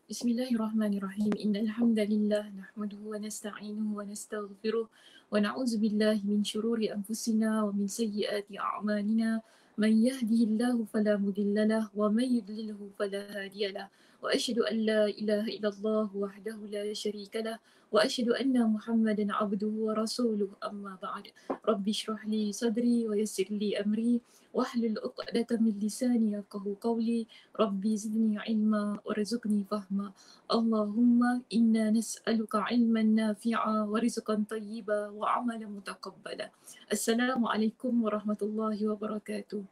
Bismillahirrahmanirrahim. Innal hamdalillah nahmaduhu wa nasta'inuhu wa nastaghfiruh wa na'udzu billahi min shururi anfusina wa min sayyiati a'malina. Man yahdihillahu fala mudhillalah wa man yudlilhu fala hadiyalah. Wa asyhadu an la ilaha illallah wahdahu la syarikalah wa asyhadu anna Muhammadan 'abduhu wa rasuluh. Amma ba'd. Rabbi shrah li sadri wa yassir li amri wahlul 'uqdatam min lisani yafqahu qawli. Rabbi zidni ilma warzuqni fahma. Allahumma inna nas'aluka ilman nafi'a wa rizqan tayyiba wa amalan mutaqabbala. Assalamualaikum warahmatullahi wabarakatuh.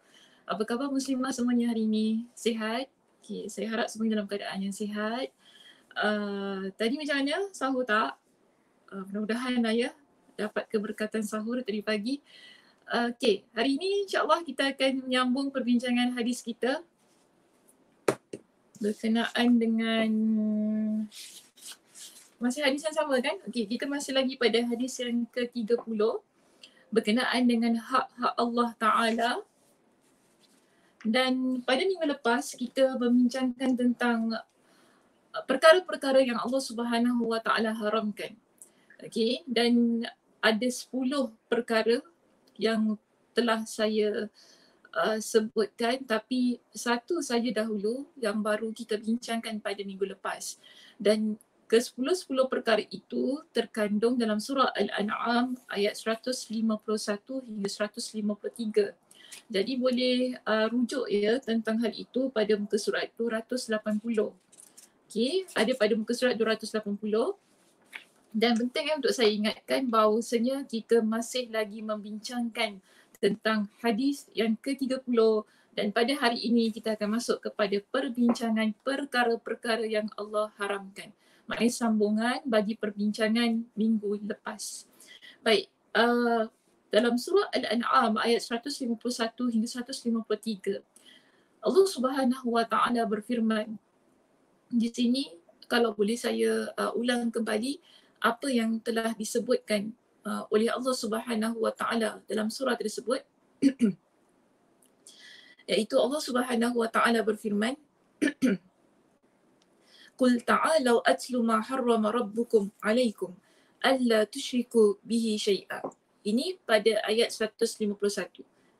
Apa khabar muslimah semuanya hari ini? Sihat? Okay, saya harap semuanya dalam keadaan yang sihat. Tadi macam mana? Sahur tak? Mudah-mudahan lah ya dapat keberkatan sahur tadi pagi. Okay, hari ini insyaAllah kita akan menyambung perbincangan hadis kita berkenaan dengan masih hadis yang sama kan? Okey, kita masih lagi pada hadis yang ke-30 berkenaan dengan hak-hak Allah Ta'ala. Dan pada minggu lepas kita membincangkan tentang perkara-perkara yang Allah Subhanahu Wa Ta'ala haramkan. Okey, dan ada 10 perkara yang telah saya sebutkan, tapi satu saja dahulu yang baru kita bincangkan pada minggu lepas. Dan ke-10 perkara itu terkandung dalam surah Al-An'am ayat 151 hingga 153. Jadi boleh rujuk ya tentang hal itu pada muka surat 280. Okey, ada pada muka surat 280. Dan penting untuk saya ingatkan bahawasanya kita masih lagi membincangkan tentang hadis yang ke-30 dan pada hari ini kita akan masuk kepada perbincangan perkara-perkara yang Allah haramkan. Maknanya sambungan bagi perbincangan minggu lepas. Baik, dalam surah Al-An'am ayat 151 hingga 153, Allah Subhanahu Wa Ta'ala berfirman. Di sini kalau boleh saya ulang kembali apa yang telah disebutkan oleh Allah Subhanahu Wa Ta'ala dalam surah tersebut. Iaitu Allah Subhanahu Wa Ta'ala berfirman, Qul ta'alau atlu ma harrama rabbukum alaikum alla tusyriku bihi syai'a. Ini pada ayat 151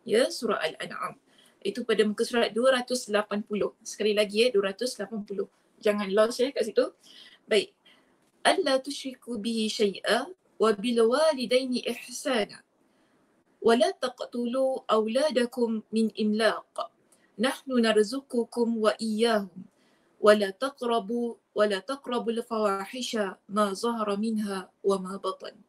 ya, surah Al-An'am. Itu pada muka surat 280. Sekali lagi 280. Jangan lost kat situ. Baik. Alla tusyriku bihi syai'a wa bil walidaini ihsana wa la taqtulu auladakum min imlaq nahnu narzuqukum wa iyyahum wa la taqrabul fawahisha ma zahara minha wa ma batan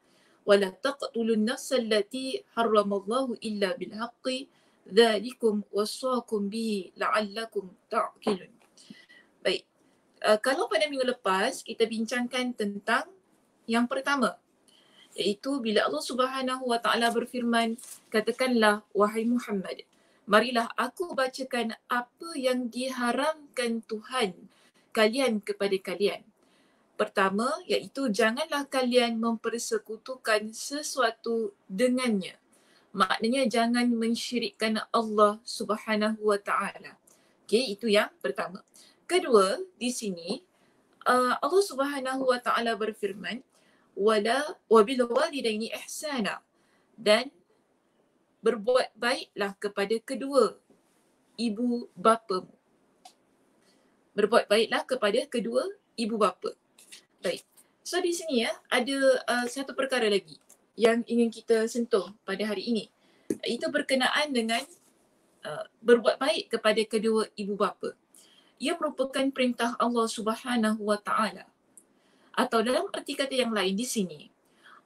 wa la taqtulun nafsa allati harramallahu illa bil haqqi dzalikum wasaqakum bihi la'allakum ta'qilun. Baik. Kalau pada minggu lepas kita bincangkan tentang yang pertama, iaitu bila Allah Subhanahu Wa Ta'ala berfirman, katakanlah wahai Muhammad, marilah aku bacakan apa yang diharamkan Tuhan kalian kepada kalian. Pertama, iaitu janganlah kalian mempersekutukan sesuatu dengannya. Maknanya jangan mensyirikkan Allah Subhanahu Wa Ta'ala. Okey, itu yang pertama. Kedua, di sini Allah Subhanahu Wa Ta'ala berfirman, wa bil walidaini ihsana, dan berbuat baiklah kepada kedua ibu bapamu. Berbuat baiklah kepada kedua ibu bapa. Baik. So di sini ya ada satu perkara lagi yang ingin kita sentuh pada hari ini. Itu berkenaan dengan berbuat baik kepada kedua ibu bapa. Ia merupakan perintah Allah Subhanahu Wa Ta'ala. Atau dalam arti kata yang lain di sini,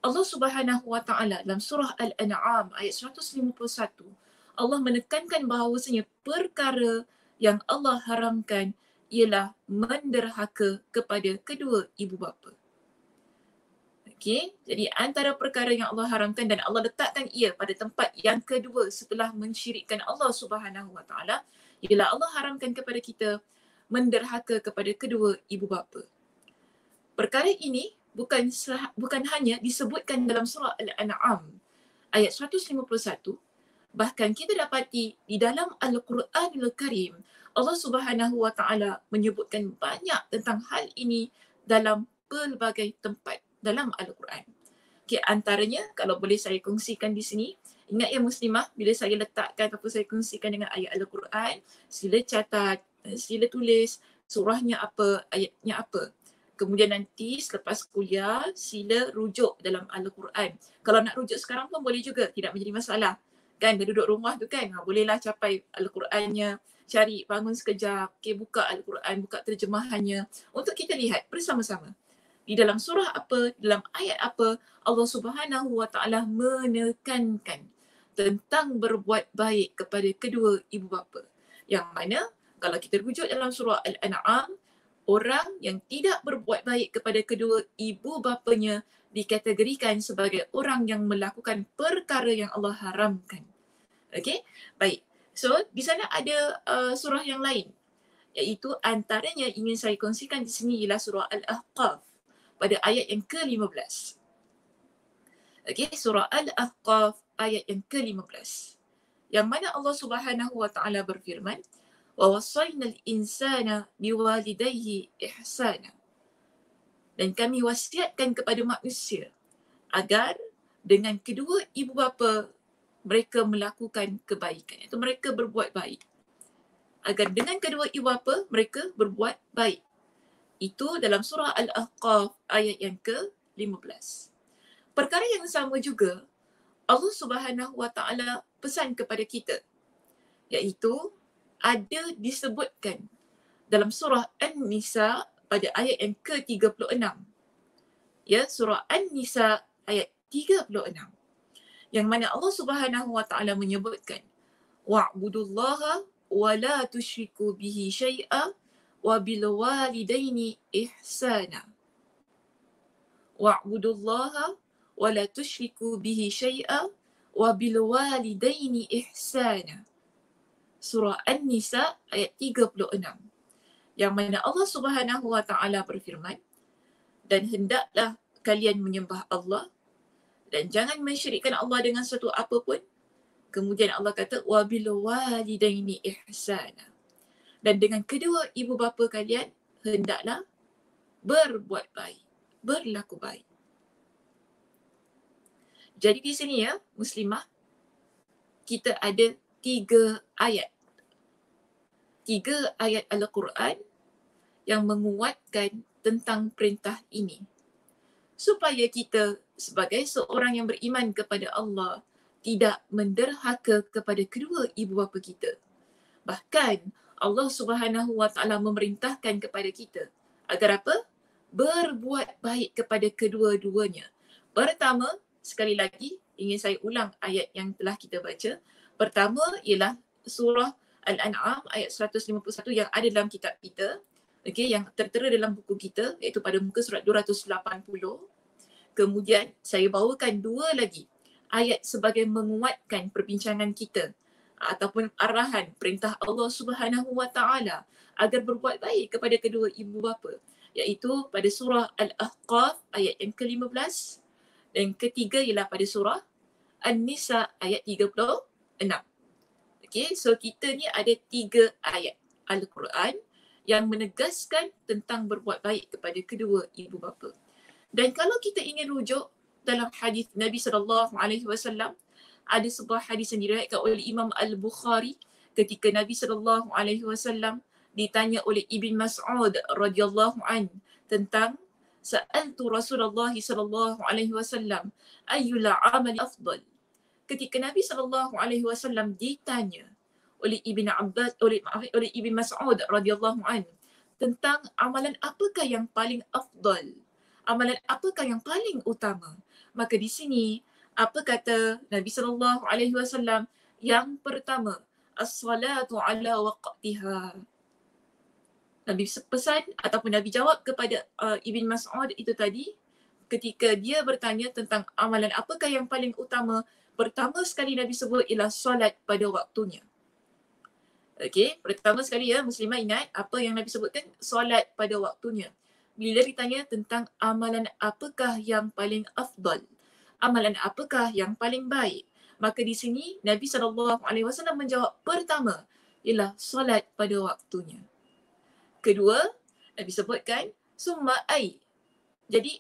Allah Subhanahu Wa Ta'ala dalam surah Al-An'am ayat 151, Allah menekankan bahawasanya perkara yang Allah haramkan ialah menderhaka kepada kedua ibu bapa. Okey, jadi antara perkara yang Allah haramkan dan Allah letakkan ia pada tempat yang kedua setelah mensyirikkan Allah Subhanahu Wa Ta'ala, ialah Allah haramkan kepada kita menderhaka kepada kedua ibu bapa. Perkara ini bukan hanya disebutkan dalam surah Al-An'am ayat 151, Bahkan kita dapati di dalam Al-Quranul Karim, Allah Subhanahu wa taala menyebutkan banyak tentang hal ini dalam pelbagai tempat dalam Al-Quran. Okay, antaranya kalau boleh saya kongsikan di sini, ingat ya muslimah, bila saya letakkan ataupun saya kongsikan dengan ayat Al-Quran, sila catat, sila tulis surahnya apa, ayatnya apa. Kemudian nanti selepas kuliah, sila rujuk dalam Al-Quran. Kalau nak rujuk sekarang pun boleh juga, tidak menjadi masalah. Kan, dah duduk rumah tu kan, bolehlah capai Al-Qurannya, cari, bangun sekejap, okay, buka Al-Quran, buka terjemahannya untuk kita lihat bersama-sama. Di dalam surah apa, dalam ayat apa, Allah Subhanahu wa taala menekankan tentang berbuat baik kepada kedua ibu bapa. Yang mana kalau kita rujuk dalam surah Al-An'am, orang yang tidak berbuat baik kepada kedua ibu bapanya dikategorikan sebagai orang yang melakukan perkara yang Allah haramkan. Okey, baik. So, di sana ada surah yang lain, iaitu antaranya ingin saya kongsikan di sini ialah surah Al-Ahqaf pada ayat yang ke-15. Okey, surah Al-Ahqaf ayat yang ke-15. Yang mana Allah Subhanahu wa taala berfirman, "Wa wasainal insana biwalidayhi ihsana." Dan kami wasiatkan kepada manusia agar dengan kedua ibu bapa mereka melakukan kebaikan, iaitu mereka berbuat baik. Agar dengan kedua ibu bapa mereka berbuat baik. Itu dalam surah Al-Ahqaf ayat yang ke-15. Perkara yang sama juga Allah Subhanahu wa taala pesan kepada kita, iaitu ada disebutkan dalam surah An-Nisa pada ayat yang ke-36. Ya, surah An-Nisa ayat 36. Yang mana Allah Subhanahu wa taala menyebutkan, wa'budullaha wa la tusyriku bihi syai'a wa bil walidaini ihsana. Wa'budullaha wa la tusyriku bihi syai'a wa bil walidaini ihsana. Surah An-Nisa ayat 36. Yang mana Allah Subhanahu wa taala berfirman, dan hendaklah kalian menyembah Allah dan jangan mensyirikkan Allah dengan sesuatu apapun. Kemudian Allah kata wabil walidaini ihsana. Dan dengan kedua ibu bapa kalian hendaklah berbuat baik, berlaku baik. Jadi di sini ya, muslimah, kita ada 3 ayat. 3 ayat Al-Quran yang menguatkan tentang perintah ini. Supaya kita sebagai seorang yang beriman kepada Allah tidak menderhaka kepada kedua ibu bapa kita. Bahkan Allah Subhanahu wa taala memerintahkan kepada kita agar apa? Berbuat baik kepada kedua-duanya. Pertama, sekali lagi ingin saya ulang ayat yang telah kita baca. Pertama ialah surah Al-An'am ayat 151 yang ada dalam kitab kita. Okey, yang tertera dalam buku kita iaitu pada muka surat 280. Kemudian saya bawakan 2 lagi ayat sebagai menguatkan perbincangan kita ataupun arahan perintah Allah Subhanahu wa taala agar berbuat baik kepada kedua ibu bapa, iaitu pada surah Al-Ahqaf ayat yang ke-15 dan ketiga ialah pada surah An-Nisa ayat 36. Okey, so kita ni ada 3 ayat Al-Quran yang menegaskan tentang berbuat baik kepada kedua ibu bapa. Dan kalau kita ingin rujuk dalam hadis Nabi SAW, ada sebuah hadis yang diriwayatkan oleh Imam Al-Bukhari ketika Nabi SAW ditanya oleh Ibn Mas'ud radhiyallahu an tentang sa'altu Rasulullah SAW ayyul amali afdal. Ketika Nabi SAW ditanya oleh oleh Ibn Mas'ud radhiyallahu an tentang amalan apakah yang paling afdal, amalan apakah yang paling utama, maka di sini apa kata Nabi SAW? Yang pertama, as-salatu ala waqtiha. Nabi pesan ataupun Nabi jawab kepada Ibn Mas'ud itu tadi ketika dia bertanya tentang amalan apakah yang paling utama, pertama sekali Nabi sebut ialah solat pada waktunya. Okey, pertama sekali ya muslimah ingat apa yang Nabi sebutkan, solat pada waktunya. Bila ditanya tentang amalan apakah yang paling afdal, amalan apakah yang paling baik, Maka di sini Nabi SAW menjawab pertama ialah solat pada waktunya. Kedua, Nabi sebutkan summa ai. Jadi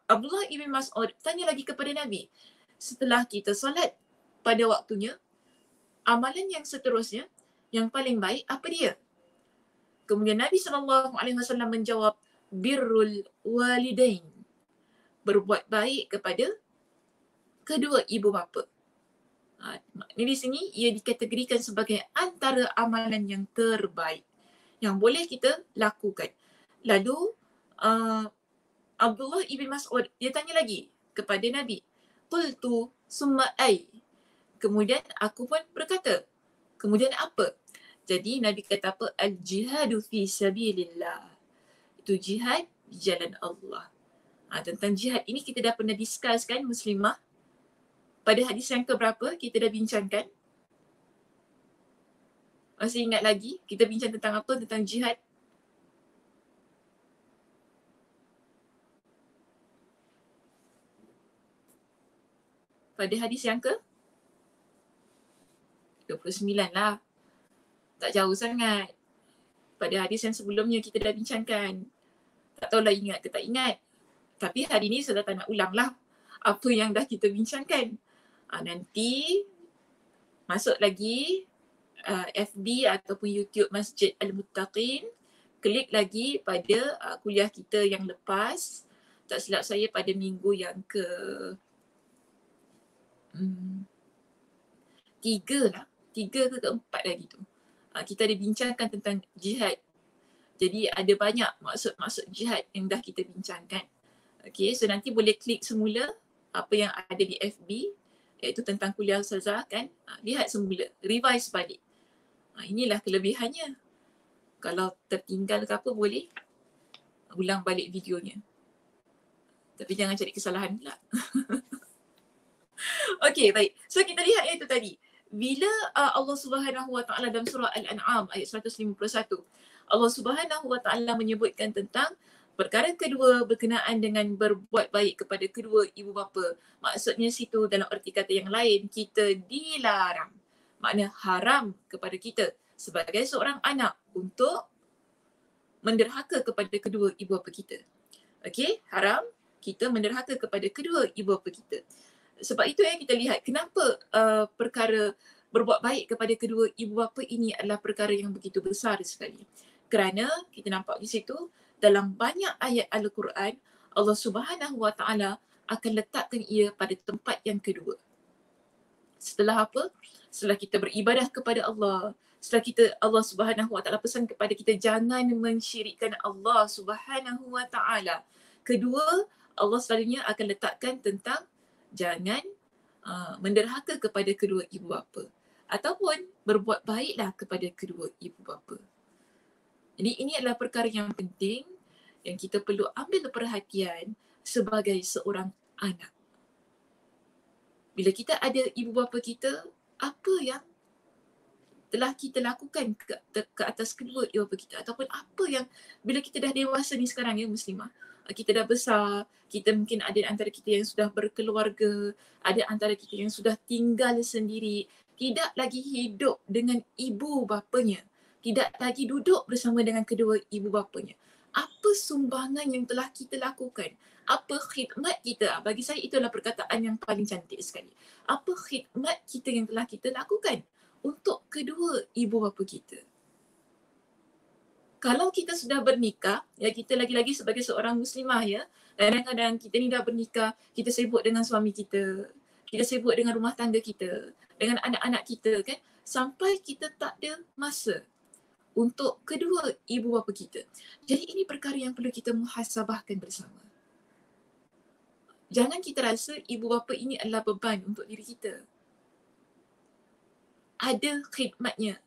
Abdullah ibn Mas'ud tanya lagi kepada Nabi, setelah kita solat pada waktunya, amalan yang seterusnya yang paling baik apa dia? Kemudian Nabi SAW menjawab birrul walidain. Berbuat baik kepada kedua ibu bapa. Di sini ia dikategorikan sebagai antara amalan yang terbaik yang boleh kita lakukan. Lalu Abdullah ibn Mas'ud dia tanya lagi kepada Nabi, qultu summa ai. Kemudian aku pun berkata, kemudian apa? Jadi Nabi kata apa? Al-jihadu fi sabilillah. Itu jihad di jalan Allah. Tentang jihad ini kita dah pernah discuss kan muslimah? Pada hadis yang keberapa kita dah bincangkan? Masih ingat lagi kita bincang tentang apa? Tentang jihad. Pada hadis yang ke 29 lah. Tak jauh sangat. Pada hadis yang sebelumnya kita dah bincangkan. Tak tahulah ingat ke tak ingat. Tapi hari ni saya tak nak ulang lah apa yang dah kita bincangkan. Nanti masuk lagi FB ataupun YouTube Masjid Al-Muttaqin. Klik lagi pada kuliah kita yang lepas. Tak silap saya pada minggu yang ke 3 lah. 3 ke keempat lagi tu. Kita ada bincangkan tentang jihad. Jadi ada banyak maksud-maksud jihad yang dah kita bincangkan. Okay, so nanti boleh klik semula apa yang ada di FB iaitu tentang kuliah Ustazah kan. Lihat semula, revise balik. Inilah kelebihannya. Kalau tertinggal ke apa boleh ulang balik videonya. Tapi jangan cari kesalahan pula. Okay, baik. So kita lihat itu tadi. Bila Allah Subhanahu Wa Taala dalam surah Al-An'am ayat 151, Allah Subhanahu Wa Taala menyebutkan tentang perkara kedua berkenaan dengan berbuat baik kepada kedua ibu bapa. Maksudnya situ dalam erti kata yang lain, kita dilarang. Makna haram kepada kita sebagai seorang anak untuk menderhaka kepada kedua ibu bapa kita. Okey, haram kita menderhaka kepada kedua ibu bapa kita. Sebab itu yang kita lihat kenapa perkara berbuat baik kepada kedua ibu bapa ini adalah perkara yang begitu besar sekali. Kerana kita nampak di situ dalam banyak ayat Al-Quran, Allah Subhanahu Wa Taala akan letakkan ia pada tempat yang kedua. Setelah apa? Setelah kita beribadah kepada Allah, setelah kita Allah Subhanahu Wa Taala pesan kepada kita jangan mensyirikkan Allah Subhanahu Wa Taala. Kedua, Allah selalunya akan letakkan tentang jangan menderhaka kepada kedua ibu bapa ataupun berbuat baiklah kepada kedua ibu bapa. Jadi ini adalah perkara yang penting yang kita perlu ambil perhatian sebagai seorang anak. Bila kita ada ibu bapa kita, apa yang telah kita lakukan ke atas kedua ibu bapa kita ataupun apa yang bila kita dah dewasa ni sekarang ya muslimah, kita dah besar, kita mungkin ada antara kita yang sudah berkeluarga, ada antara kita yang sudah tinggal sendiri, tidak lagi hidup dengan ibu bapanya, tidak lagi duduk bersama dengan kedua ibu bapanya. Apa sumbangan yang telah kita lakukan? Apa khidmat kita? Bagi saya itulah perkataan yang paling cantik sekali. Apa khidmat kita yang telah kita lakukan untuk kedua ibu bapa kita? Kalau kita sudah bernikah, ya kita lagi-lagi sebagai seorang muslimah ya, kadang-kadang kita ni dah bernikah, kita sibuk dengan suami kita sibuk dengan rumah tangga kita, dengan anak-anak kita kan, sampai kita tak ada masa untuk kedua ibu bapa kita. Jadi ini perkara yang perlu kita muhasabahkan bersama. Jangan kita rasa ibu bapa ini adalah beban untuk diri kita. Ada khidmatnya.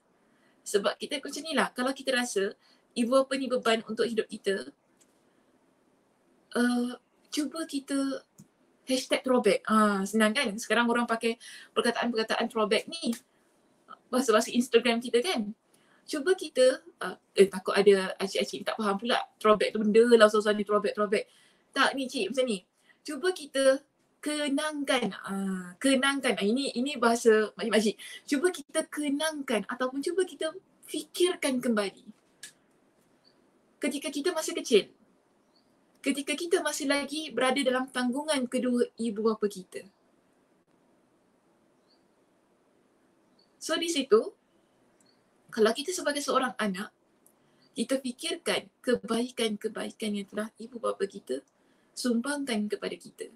Sebab kita macam ni lah, kalau kita rasa ibu bapa ni beban untuk hidup kita, cuba kita hashtag throwback. Senang kan? Sekarang orang pakai perkataan-perkataan throwback ni. Bahasa-bahasa Instagram kita kan. Cuba kita, takut ada acik-acik tak faham pula throwback tu benda lah, susah ni throwback. Tak ni cik macam ni. Cuba kita kenangkan. Kenangkan. Ini bahasa makcik-makcik. Cuba kita kenangkan ataupun cuba kita fikirkan kembali. Ketika kita masih kecil. Ketika kita masih lagi berada dalam tanggungan kedua ibu bapa kita. So di situ, kalau kita sebagai seorang anak, kita fikirkan kebaikan-kebaikan yang telah ibu bapa kita sumbangkan kepada kita.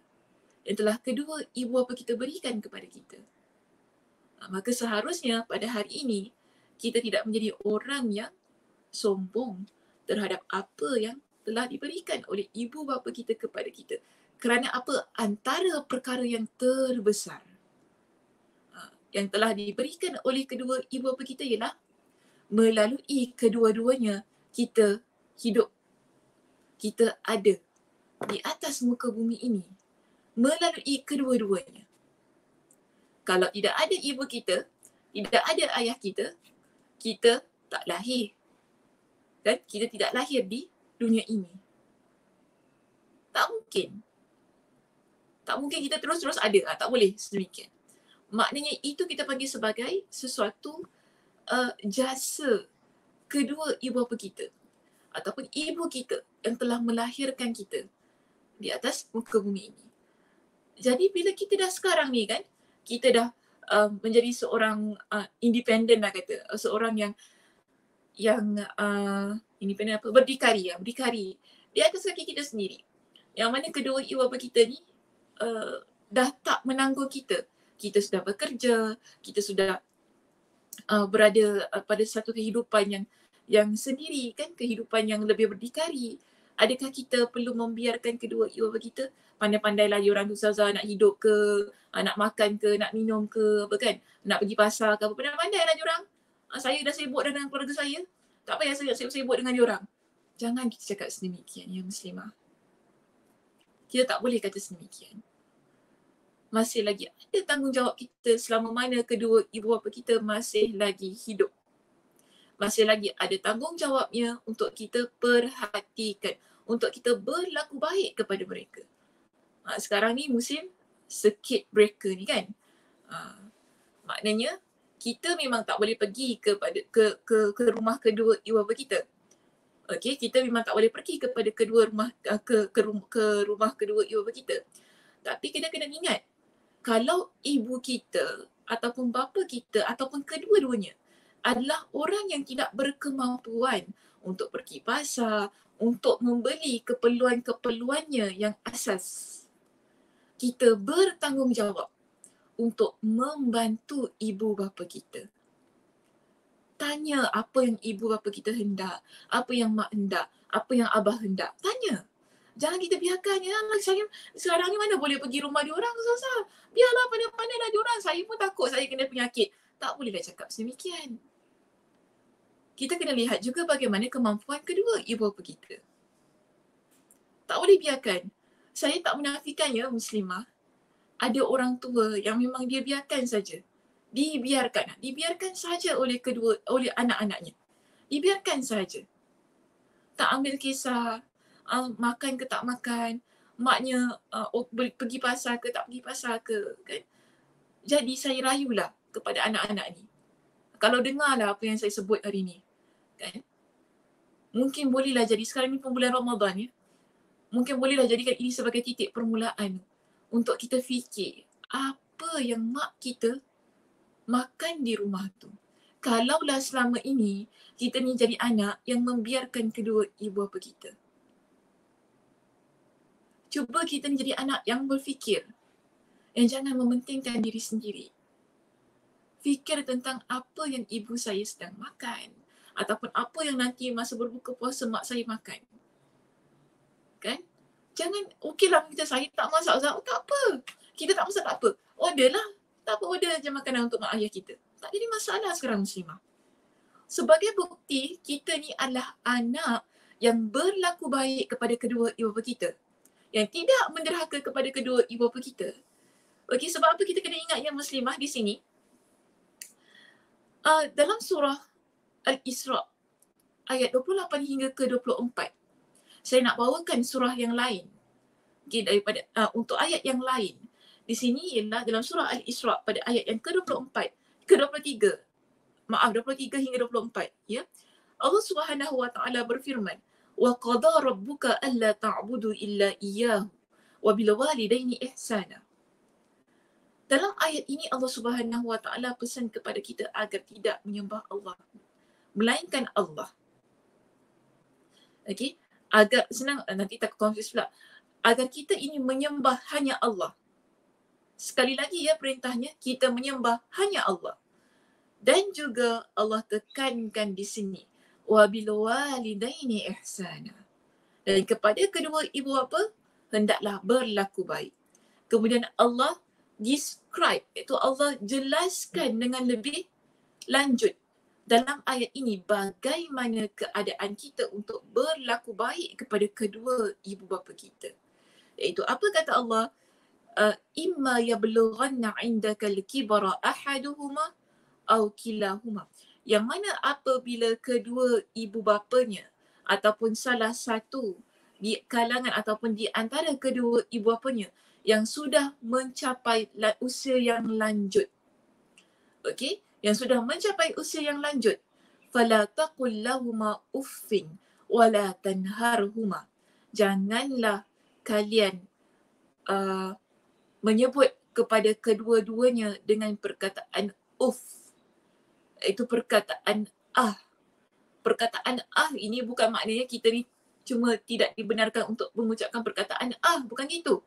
Yang telah kedua ibu bapa kita berikan kepada kita. Maka seharusnya pada hari ini, kita tidak menjadi orang yang sombong terhadap apa yang telah diberikan oleh ibu bapa kita kepada kita. Kerana apa? Antara perkara yang terbesar yang telah diberikan oleh kedua ibu bapa kita ialah melalui kedua-duanya kita hidup. Kita ada di atas muka bumi ini melalui kedua-duanya. Kalau tidak ada ibu kita, tidak ada ayah kita, kita tak lahir. Dan kita tidak lahir di dunia ini. Tak mungkin. Tak mungkin kita terus-terus ada. Tak boleh sedemikian. Maknanya itu kita panggil sebagai sesuatu jasa kedua ibu bapa kita. Ataupun ibu kita yang telah melahirkan kita di atas muka bumi ini. Jadi bila kita dah sekarang ni kan, kita dah menjadi seorang independen lah kata. Seorang yang independen apa? Berdikari. Berdikari di atas kaki kita sendiri. Yang mana kedua ibu bapa kita ni dah tak menanggung kita. Kita sudah bekerja, kita sudah berada pada satu kehidupan yang sendiri kan, kehidupan yang lebih berdikari. Adakah kita perlu membiarkan kedua ibu bapa kita pandai-pandailah diorang ustazah nak hidup ke, nak makan ke, nak minum ke, apa kan, nak pergi pasar ke apa, pandai-pandailah diorang. Saya dah sibuk dah dengan keluarga saya, tak payah saya sibuk dengan diorang. Jangan kita cakap sedemikian ya muslimah. Kita tak boleh kata sedemikian. Masih lagi ada tanggungjawab kita selama mana kedua ibu bapa kita masih lagi hidup. Masih lagi ada tanggungjawabnya untuk kita perhatikan, untuk kita berlaku baik kepada mereka. Sekarang ni musim circuit breaker ni kan. Maknanya kita memang tak boleh pergi ke rumah kedua ibu bapa kita. Okey, kita memang tak boleh pergi kepada kedua rumah ke rumah kedua ibu bapa kita. Tapi kita kena ingat, kalau ibu kita ataupun bapa kita ataupun kedua-duanya adalah orang yang tidak berkemampuan untuk pergi pasar, untuk membeli keperluan-keperluannya yang asas, kita bertanggungjawab untuk membantu ibu bapa kita. Tanya apa yang ibu bapa kita hendak, apa yang mak hendak, apa yang abah hendak. Tanya. Jangan kita biarkan ya. Saya sekarang ni mana boleh pergi rumah diorang Ustazah. Biarlah pandai-pandailah diorang. Saya pun takut saya kena penyakit. Tak bolehlah cakap sedemikian. Kita kena lihat juga bagaimana kemampuan kedua ibu bapa kita. Tak boleh biarkan. Saya tak menafikan ya muslimah. Ada orang tua yang memang dia biarkan saja. Dibiarkan saja oleh anak-anaknya. Dibiarkan saja. Tak ambil kisah. Makan ke tak makan, maknya pergi pasar ke tak pergi pasar ke kan. Jadi saya rayulah kepada anak-anak ni. Kalau dengarlah apa yang saya sebut hari ni kan. Mungkin bolehlah jadi sekarang ni pun bulan Ramadan ya. Mungkin bolehlah jadikan ini sebagai titik permulaan untuk kita fikir apa yang mak kita makan di rumah tu. Kalaulah selama ini kita ni jadi anak yang membiarkan kedua ibu bapa kita. Cuba kita menjadi anak yang berfikir. Yang jangan mementingkan diri sendiri. Fikir tentang apa yang ibu saya sedang makan. Ataupun apa yang nanti masa berbuka puasa mak saya makan. Kan? Jangan, okeylah kita saya tak masak. Tak apa. Kita tak masak tak apa. Order lah. Tak apa, order je makanan untuk mak ayah kita. Tak jadi masalah sekarang muslimah. Sebagai bukti, kita ni adalah anak yang berlaku baik kepada kedua ibu bapa kita. Yang tidak menderhaka kepada kedua ibu bapa kita. Okey, sebab apa kita kena ingat yang muslimah di sini? Dalam surah Al-Isra ayat 28 hingga ke 24. Saya nak bawakan surah yang lain. Okay, daripada untuk ayat yang lain. Di sini ialah dalam surah Al-Isra' pada ayat yang ke-24, ke-23. Maaf, 23 hingga 24, ya. Allah Subhanahu wa taala berfirman, "Wa qada rabbuka alla ta'budu illa iyyahu wa bil walidaini ihsana." Dalam ayat ini Allah Subhanahu wa taala pesan kepada kita agar tidak menyembah Allah melainkan Allah. Okey? Agar senang, nanti tak confuse pula. Agar kita ini menyembah hanya Allah. Sekali lagi ya perintahnya, kita menyembah hanya Allah. Dan juga Allah tekankan di sini, wa bil walidaini ihsana. Dan kepada kedua ibu bapa hendaklah berlaku baik. Kemudian Allah describe, itu Allah jelaskan dengan lebih lanjut dalam ayat ini bagaimana keadaan kita untuk berlaku baik kepada kedua ibu bapa kita. Iaitu apa kata Allah? Imma yablughanna indaka al-kibara ahaduhuma aw kilahuma. Yang mana apabila kedua ibu bapanya ataupun salah satu di kalangan ataupun di antara kedua ibu bapanya yang sudah mencapai usia yang lanjut. Okey, yang sudah mencapai usia yang lanjut. Fala taqul lahuma uffin wala tanharhuma. Janganlah kalian menyebut kepada kedua-duanya dengan perkataan uff. Itu perkataan ah. Perkataan ah ini bukan maknanya kita ni cuma tidak dibenarkan untuk mengucapkan perkataan ah, bukan gitu.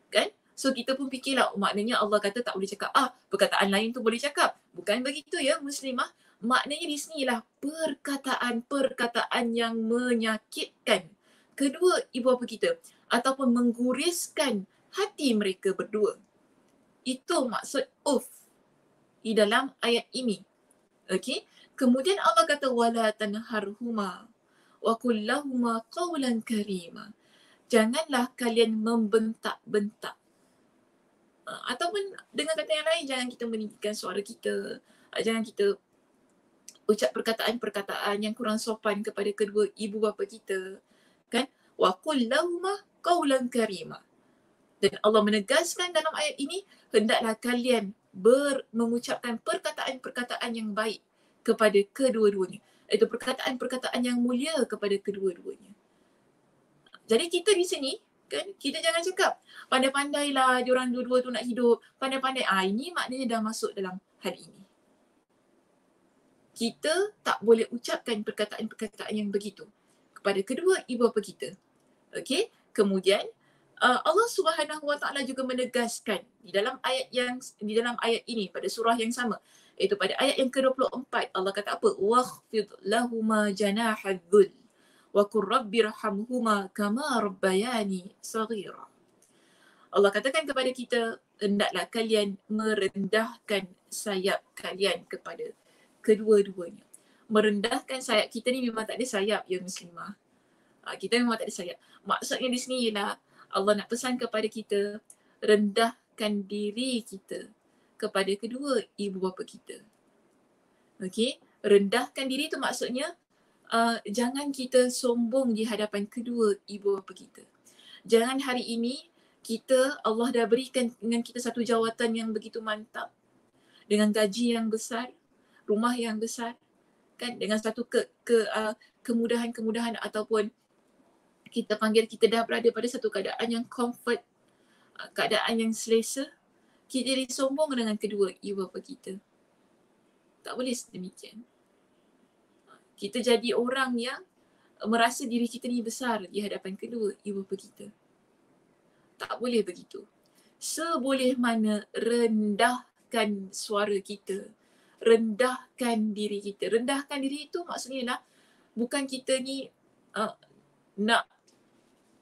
Kan? So kita pun fikirlah, maknanya Allah kata tak boleh cakap ah, perkataan lain tu boleh cakap. Bukan begitu ya muslimah. Maknanya di sinilah perkataan-perkataan yang menyakitkan kedua ibu bapa kita ataupun mengguriskan hati mereka berdua. Itu maksud uff di dalam ayat ini. Okey? Kemudian Allah kata wala tanharhuma wa qul lahumā qawlan karīmā. Janganlah kalian membentak-bentak. Ataupun dengan kata yang lain, jangan kita meninggikan suara kita. Jangan kita ucap perkataan-perkataan yang kurang sopan kepada kedua ibu bapa kita. Kan? Wa qul lahumā qawlan karīmā. Dan Allah menegaskan dalam ayat ini, hendaklah kalian mengucapkan perkataan-perkataan yang baik kepada kedua-duanya. Itu perkataan-perkataan yang mulia kepada kedua-duanya. Jadi kita di sini, kan, kita jangan cakap pandai-pandailah diorang dua-dua tu nak hidup, pandai-pandai. Ini maknanya dah masuk dalam hal ini. Kita tak boleh ucapkan perkataan-perkataan yang begitu kepada kedua ibu bapa kita. Okey? Kemudian Allah Subhanahu wa taala juga menegaskan di dalam ayat ini pada surah yang sama, iaitu pada ayat yang ke-24, Allah kata apa? Wakhfid lahuma janahadh dhul wa qur rabbirhamhuma kama rabbayani saghira. Allah katakan kepada kita, hendaklah kalian merendahkan sayap kalian kepada kedua-duanya. Merendahkan sayap, kita ni memang tak ada sayap ya muslimah. Kita memang tak ada sayap. Maksudnya di sini ialah Allah nak pesan kepada kita, rendahkan diri kita kepada kedua ibu bapa kita. Okey, rendahkan diri tu maksudnya jangan kita sombong di hadapan kedua ibu bapa kita. Jangan hari ini Allah dah berikan dengan kita satu jawatan yang begitu mantap, dengan gaji yang besar, rumah yang besar, kan, dengan satu kemudahan-kemudahan ataupun kita panggil kita dah berada pada satu keadaan yang comfort, keadaan yang selesa, kita jadi sombong dengan kedua ibu bapa kita. Tak boleh sedemikian. Kita jadi orang yang merasa diri kita ni besar di hadapan kedua ibu bapa kita. Tak boleh begitu. Seboleh mana rendahkan suara kita, rendahkan diri kita. Rendahkan diri itu maksudnya lah bukan kita ni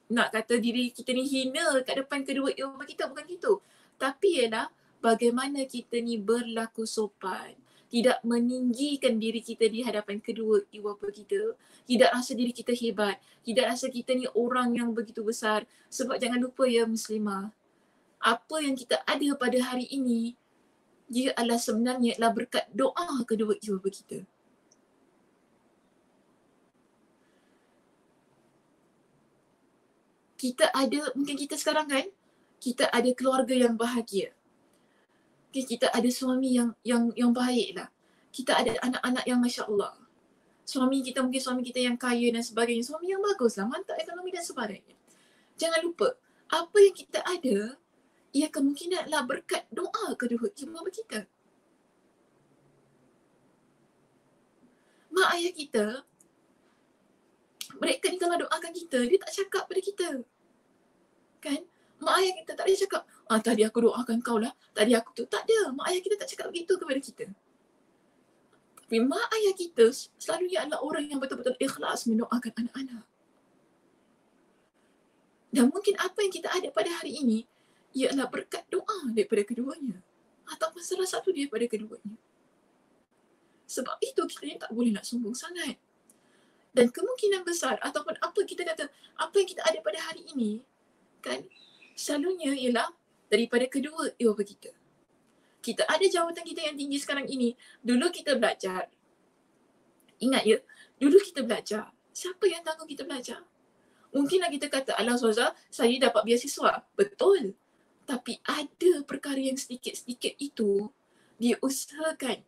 nak kata diri kita ni hina kat depan kedua ibu bapa kita, bukan gitu. Tapi ialah bagaimana kita ni berlaku sopan, tidak meninggikan diri kita di hadapan kedua ibu bapa kita, tidak rasa diri kita hebat, tidak rasa kita ni orang yang begitu besar. Sebab jangan lupa ya muslimah, apa yang kita ada pada hari ini, dia adalah sebenarnya adalah berkat doa kedua ibu bapa kita. Kita ada, mungkin kita sekarang kan, kita ada keluarga yang bahagia. Okay, kita ada suami yang baik lah. Kita ada anak-anak yang Masya Allah. Suami kita mungkin suami kita yang kaya dan sebagainya. Suami yang bagus lah, mantap ekonomi dan sebagainya. Jangan lupa, apa yang kita ada, ia kemungkinan adalah berkat doa kedua ibu bapa kita. Mak ayah kita, mereka ni kalau doakan kita, dia tak cakap pada kita. Kan? Mak ayah kita tak boleh cakap, tadi aku doakan kau lah, tadi aku tu. Tak ada, mak ayah kita tak cakap begitu kepada kita. Tapi mak ayah kita selalunya adalah orang yang betul-betul ikhlas mendoakan anak-anak. Dan mungkin apa yang kita ada pada hari ini, ialah berkat doa daripada keduanya. Ataupun salah satu daripada keduanya. Sebab itu kita ni tak boleh nak sombong sangat. Dan kemungkinan besar ataupun apa kita kata, apa yang kita ada pada hari ini, kan, selalunya ialah daripada kedua ibu bapa kita. Kita ada jawatan kita yang tinggi sekarang ini. Dulu kita belajar. Ingat ya, dulu kita belajar. Siapa yang tanggung kita belajar? Mungkinlah kita kata, alah Ustazah, saya dapat beasiswa. Betul. Tapi ada perkara yang sedikit-sedikit itu diusahakan,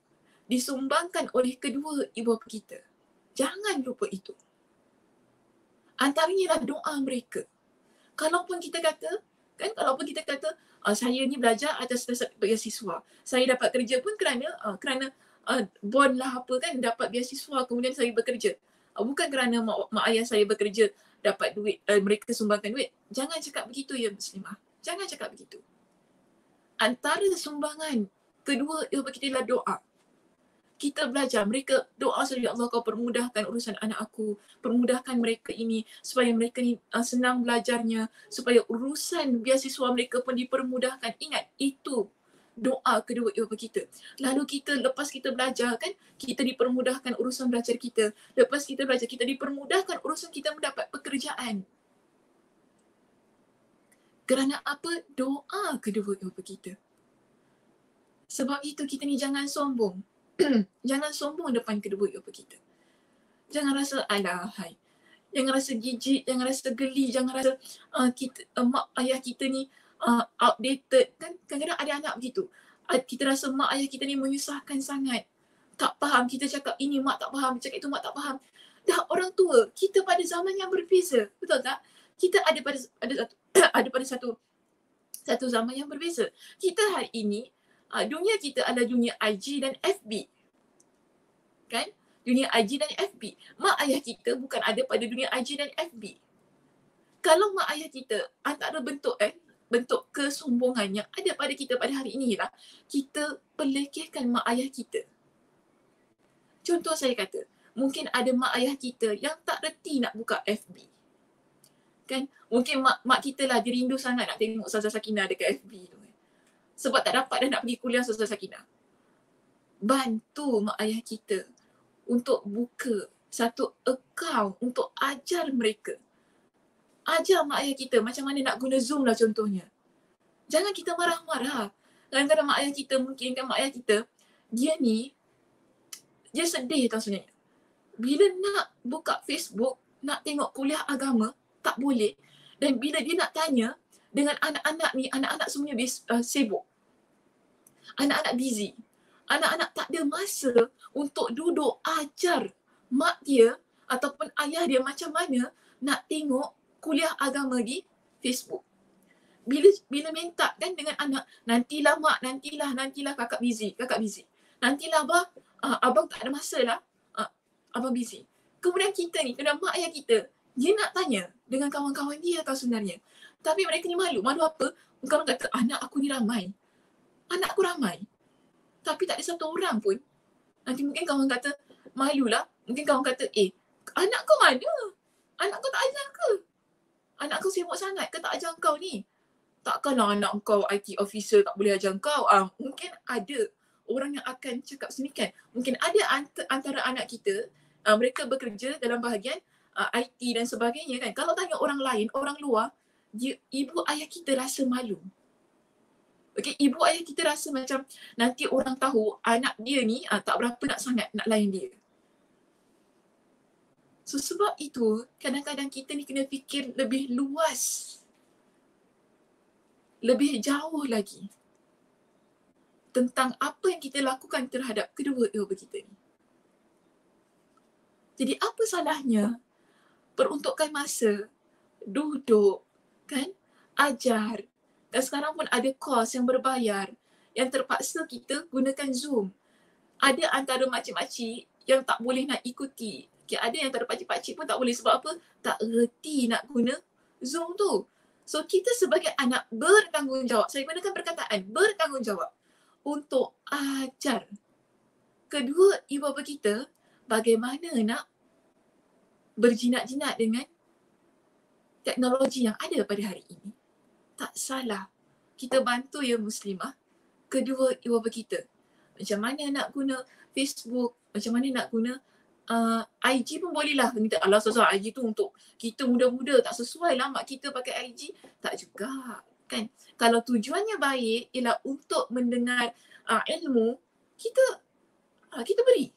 disumbangkan oleh kedua ibu bapa kita. Jangan lupa itu. Antaranya lah doa mereka. Kalaupun kita kata, saya ni belajar atas dasar beasiswa. Saya dapat kerja pun kerana bond lah apa kan, dapat beasiswa kemudian saya bekerja. Bukan kerana mak ayah saya bekerja dapat duit, mereka sumbangkan duit. Jangan cakap begitu ya muslimah. Jangan cakap begitu. Antara sumbangan kedua ibu bapa kita adalah doa. Kita belajar, mereka doa saja, ya Allah kau permudahkan urusan anak aku, permudahkan mereka ini supaya mereka ni senang belajarnya, supaya urusan beasiswa mereka pun dipermudahkan. Ingat, itu doa kedua ibu bapa kita. Lalu kita, lepas kita belajar kan, kita dipermudahkan urusan belajar kita. Lepas kita belajar, kita dipermudahkan urusan kita mendapat pekerjaan. Kerana apa? Doa kedua ibu bapa kita. Sebab itu kita ni jangan sombong. Jangan sombong depan kedua ibu bapa kita. Jangan rasa alahai. Jangan rasa jijik, jangan rasa geli, jangan rasa mak ayah kita ni outdated. Kan kadang-kadang ada anak begitu. Kita rasa mak ayah kita ni menyusahkan sangat. Tak faham, kita cakap ini mak tak faham, cakap itu mak tak faham. Dah orang tua, kita pada zaman yang berbeza. Betul tak? Kita ada pada satu zaman yang berbeza. Kita hari ini, dunia kita adalah dunia IG dan FB. Kan? Dunia IG dan FB. Mak ayah kita bukan ada pada dunia IG dan FB. Kalau mak ayah kita antara bentuk kesombongan yang ada pada kita pada hari ini lah, kita pelekehkan mak ayah kita. Contoh saya kata, mungkin ada mak ayah kita yang tak reti nak buka FB. Kan? Mungkin mak kita lah, dia rindu sangat nak tengok Ustazah Sakinah dekat FB tu. Sebab tak dapat dah nak pergi kuliah Ustazah Sakinah. Bantu mak ayah kita untuk buka satu akaun untuk ajar mereka. Ajar mak ayah kita macam mana nak guna Zoom lah contohnya. Jangan kita marah-marah. Kadang-kadang mak ayah kita, mungkin kan mak ayah kita, dia sedih tau sebenarnya. Bila nak buka Facebook, nak tengok kuliah agama, tak boleh. Dan bila dia nak tanya dengan anak-anak ni, anak-anak semuanya sibuk. Anak-anak busy. Anak-anak tak ada masa untuk duduk ajar mak dia ataupun ayah dia macam mana nak tengok kuliah agama di Facebook. Bila minta kan dengan anak, nantilah mak, nantilah kakak busy. Nantilah abang tak ada masa lah, abang busy. Kemudian kita ni, kena mak ayah kita, dia nak tanya dengan kawan-kawan dia tau sebenarnya. Tapi mereka ni malu. Malu apa? Kalau kata, anak aku ni ramai. Anakku ramai. Tapi tak ada satu orang pun. Nanti mungkin kawan kata, malulah. Mungkin kawan kata, anak kau mana? Anak kau tak ajar ke? Anak kau sibuk sangat ke tak ajar kau ni? Takkanlah anak kau IT officer tak boleh ajar kau. Mungkin ada orang yang akan cakap semikian. Mungkin ada antara anak kita, mereka bekerja dalam bahagian IT dan sebagainya kan. Kalau tanya orang lain, orang luar, ibu ayah kita rasa malu. Okay, ibu ayah kita rasa macam nanti orang tahu anak dia ni tak berapa nak sangat nak layan dia. So sebab itu kadang-kadang kita ni kena fikir lebih luas. lebih jauh lagi tentang apa yang kita lakukan terhadap kedua ibu bapa kita ni. Jadi apa salahnya peruntukkan masa, duduk, kan, ajar. Dan sekarang pun ada kos yang berbayar yang terpaksa kita gunakan Zoom. Ada antara makcik-makcik yang tak boleh nak ikuti. Okay, ada yang antara pakcik-pakcik pun tak boleh sebab apa? Tak reti nak guna Zoom tu. So kita sebagai anak bertanggungjawab, saya gunakan perkataan bertanggungjawab untuk ajar kedua ibu bapa kita bagaimana nak berjinak-jinak dengan teknologi yang ada pada hari ini. Tak salah. Kita bantu ya muslimah kedua ibu bapa kita. Macam mana nak guna Facebook, macam mana nak guna IG pun boleh lah. Kita alah susah IG tu untuk kita muda-muda, tak sesuai lah mak kita pakai IG. Tak juga kan. Kalau tujuannya baik ialah untuk mendengar ilmu, kita beri.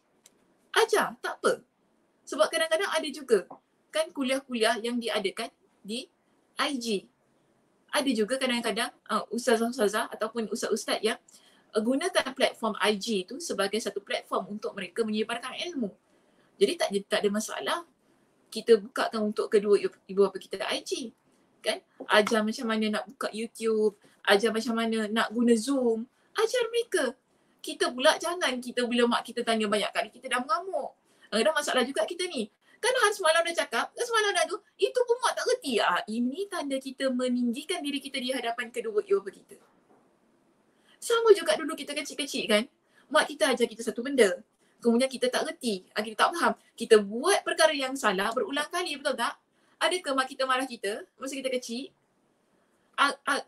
Ajar, tak apa. Sebab kadang-kadang ada juga kan kuliah-kuliah yang diadakan di IG. Ada juga kadang-kadang ustazah-ustazah ataupun ustaz-ustaz yang gunakan platform IG tu sebagai satu platform untuk mereka menyebarkan ilmu. Jadi tak ada masalah kita bukakan untuk kedua ibu bapa kita IG. Kan? Ajar macam mana nak buka YouTube, ajar macam mana nak guna Zoom, ajar mereka. Kita pula jangan kita bila mak kita tanya banyak kali kita dah mengamuk. Ada masalah juga kita ni. Kan Han semalam dah cakap, kan semalam dah tu, itu pun mak tak reti. Ini tanda kita meninggikan diri kita di hadapan kedua ibu bapa kita. Sama juga dulu kita kecil-kecil kan, mak kita ajar kita satu benda. Kemudian kita tak reti, kita tak faham. Kita buat perkara yang salah berulang kali, betul tak? Adakah mak kita marah kita masa kita kecil?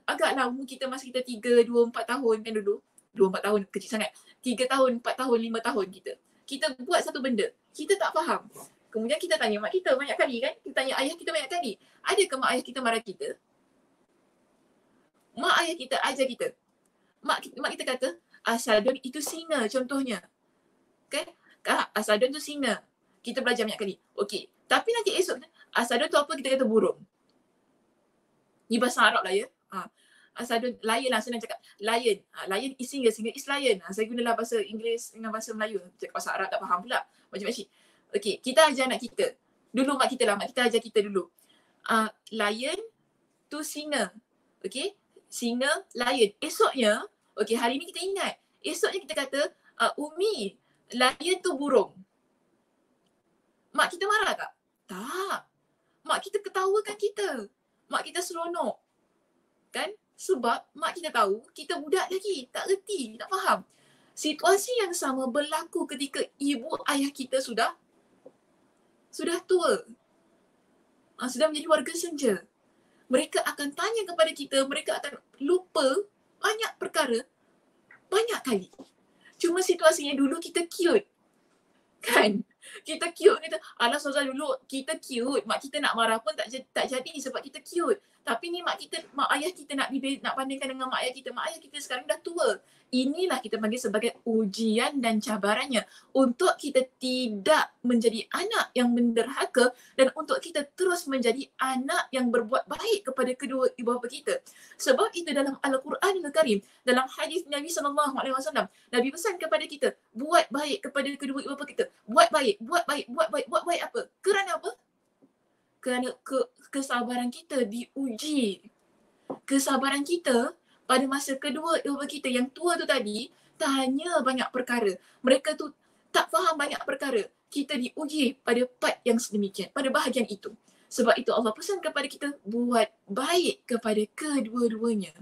Agaklah umur kita masa kita 3, 2, 4 tahun kan dulu. 2, 4 tahun kecil sangat. 3 tahun, 4 tahun, 5 tahun kita. Kita buat satu benda, kita tak faham. Kemudian kita tanya mak kita banyak kali kan? Kita tanya ayah kita banyak kali. Adakah mak ayah kita marah kita? Mak ayah kita ajar kita. Mak kita kata, asadun itu singa contohnya. Kan? Asadun tu singa. Kita belajar banyak kali. Okey. Tapi nanti esok, asadun tu apa? Kita kata burung. Ni bahasa Arab lah ya. Asadun, lion lah senang cakap. Lion. Lion is singa, singa is lion. Saya gunalah bahasa Inggeris dengan bahasa Melayu. Cakap bahasa Arab tak faham pula. Macam-macam. Okey, kita ajar anak kita. Dulu mak kita ajar kita dulu. Lion tu singa. Okey? Singa, lion. Esoknya, okey hari ni kita ingat. Esoknya kita kata, Umi, lion tu burung. Mak kita marah tak? Tak. Mak kita ketawakan kita. Mak kita seronok. Kan? Sebab mak kita tahu kita budak lagi. Tak reti, tak faham. Situasi yang sama berlaku ketika ibu ayah kita sudah tua. Sudah menjadi warga senja. Mereka akan tanya kepada kita, mereka akan lupa banyak perkara banyak kali. Cuma situasinya dulu kita cute. Kan? Kita cute, kita alah Ustazah dulu kita cute, mak kita nak marah pun tak jadi sebab kita cute. Tapi ni mak ayah kita nak bandingkan dengan mak ayah kita. Mak ayah kita sekarang dah tua. Inilah kita panggil sebagai ujian dan cabarannya untuk kita tidak menjadi anak yang menderhaka dan untuk kita terus menjadi anak yang berbuat baik kepada kedua ibu bapa kita. Sebab itu dalam Al-Quranul Karim, dalam hadis Nabi SAW, Nabi pesan kepada kita, buat baik kepada kedua ibu bapa kita. Buat baik apa? Kerana apa? Kerana kesabaran kita diuji. Kesabaran kita pada masa kedua ibu bapa kita yang tua tu tadi tanya banyak perkara. Mereka tu tak faham banyak perkara. Kita diuji pada part yang sedemikian, pada bahagian itu. Sebab itu Allah pesan kepada kita buat baik kepada kedua-duanya.